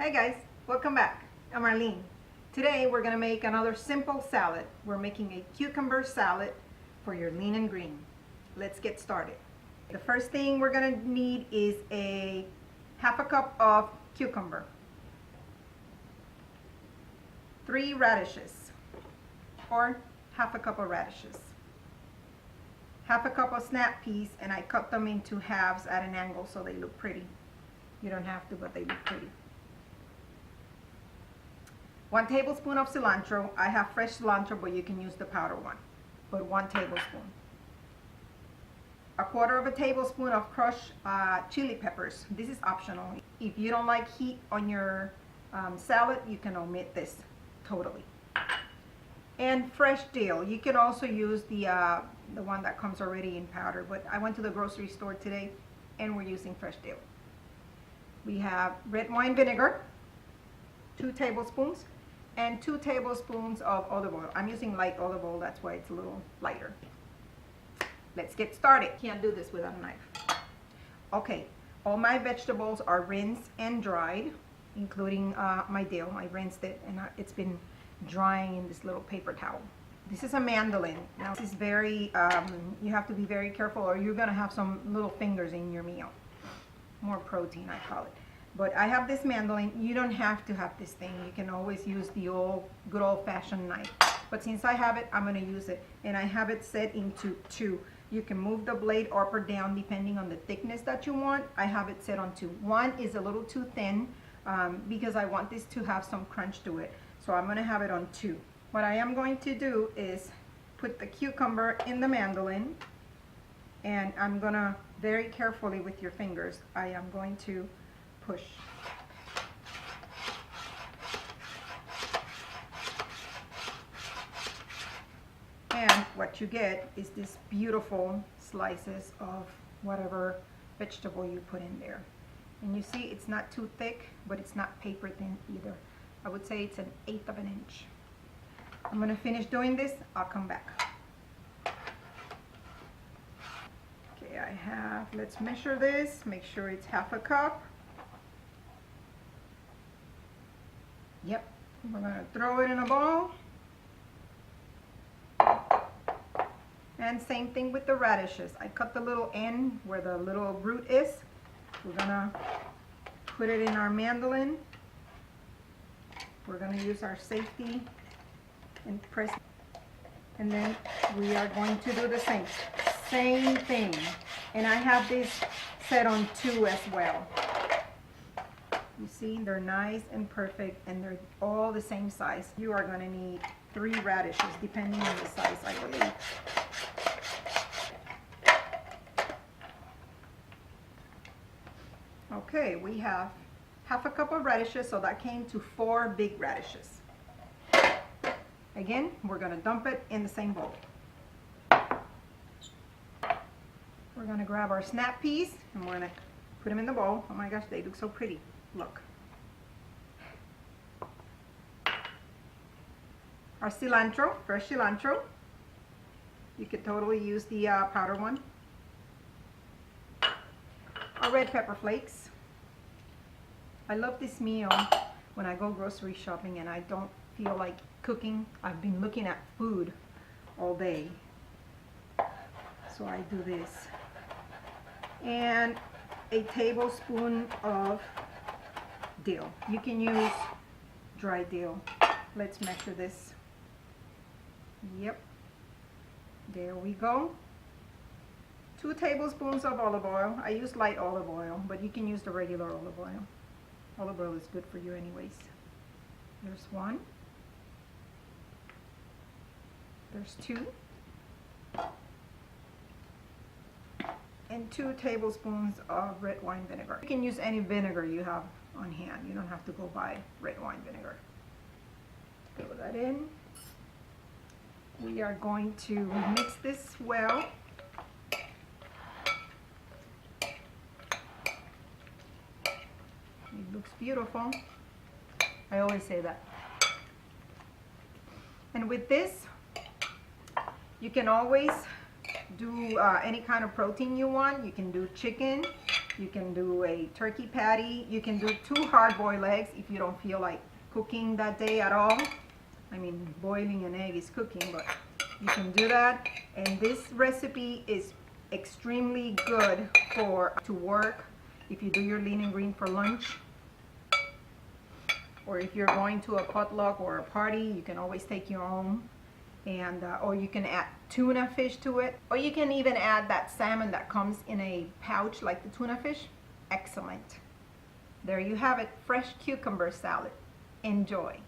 Hey guys, welcome back. I'm Arlene. Today we're going to make another simple salad. We're making a cucumber salad for your lean and green. Let's get started. The first thing we're going to need is a half a cup of cucumber, 3 radishes or half a cup of radishes, half a cup of snap peas, and I cut them into halves at an angle so they look pretty. You don't have to, but they look pretty. 1 tablespoon of cilantro. I have fresh cilantro, but you can use the powder one. But 1 tablespoon. 1/4 tablespoon of crushed chili peppers. This is optional. If you don't like heat on your salad, you can omit this totally. And fresh dill. You can also use the one that comes already in powder. But I went to the grocery store today, and we're using fresh dill. We have red wine vinegar, 2 tablespoons. And 2 tablespoons of olive oil. I'm using light olive oil, that's why it's a little lighter. Let's get started. Can't do this without a knife. Okay, all my vegetables are rinsed and dried, including my dill. I rinsed it and it's been drying in this little paper towel. This is a mandolin. Now this is very, you have to be very careful or you're gonna have some little fingers in your meal. More protein, I call it. But I have this mandolin. You don't have to have this thing. You can always use the good old-fashioned knife. But since I have it, I'm going to use it. And I have it set into 2. You can move the blade up or down depending on the thickness that you want. I have it set on 2. 1 is a little too thin because I want this to have some crunch to it. So I'm going to have it on 2. What I am going to do is put the cucumber in the mandolin. And I'm going to, very carefully with your fingers, I am going to push. And what you get is these beautiful slices of whatever vegetable you put in there. And you see it's not too thick, but it's not paper thin either. I would say it's 1/8 of an inch. I'm going to finish doing this. I'll come back. Okay, I have, let's measure this. Make sure it's half a cup. Yep, we're going to throw it in a bowl. And same thing with the radishes. I cut the little end where the little root is. We're going to put it in our mandolin. We're going to use our safety and press. And then we are going to do the same thing. And I have this set on 2 as well. You see, they're nice and perfect, and they're all the same size. You are going to need 3 radishes, depending on the size, I believe. Okay, we have half a cup of radishes, so that came to 4 big radishes. Again, we're going to dump it in the same bowl. We're going to grab our snap peas, and we're going to put them in the bowl. Oh my gosh, they look so pretty. Look. Our cilantro, fresh cilantro. You could totally use the powder one. Our red pepper flakes. I love this meal when I go grocery shopping and I don't feel like cooking. I've been looking at food all day. So I do this. And a tablespoon of dill. You can use dry dill. Let's measure this. Yep, there we go. 2 tablespoons of olive oil. I use light olive oil, but you can use the regular olive oil. Olive oil is good for you anyways. There's 1. There's 2. And 2 tablespoons of red wine vinegar. You can use any vinegar you have on hand. You don't have to go buy red wine vinegar. Throw that in. We are going to mix this well. It looks beautiful. I always say that. And with this, you can always do any kind of protein you want. You can do chicken, You can do a turkey patty. You can do 2 hard-boiled eggs if you don't feel like cooking that day at all. I mean, boiling an egg is cooking, but you can do that. And this recipe is extremely good to work if you do your lean and green for lunch, or if you're going to a potluck or a party, you can always take your own. And or you can add tuna fish to it, or you can even add that salmon that comes in a pouch like the tuna fish. Excellent. There you have it, fresh cucumber salad. Enjoy.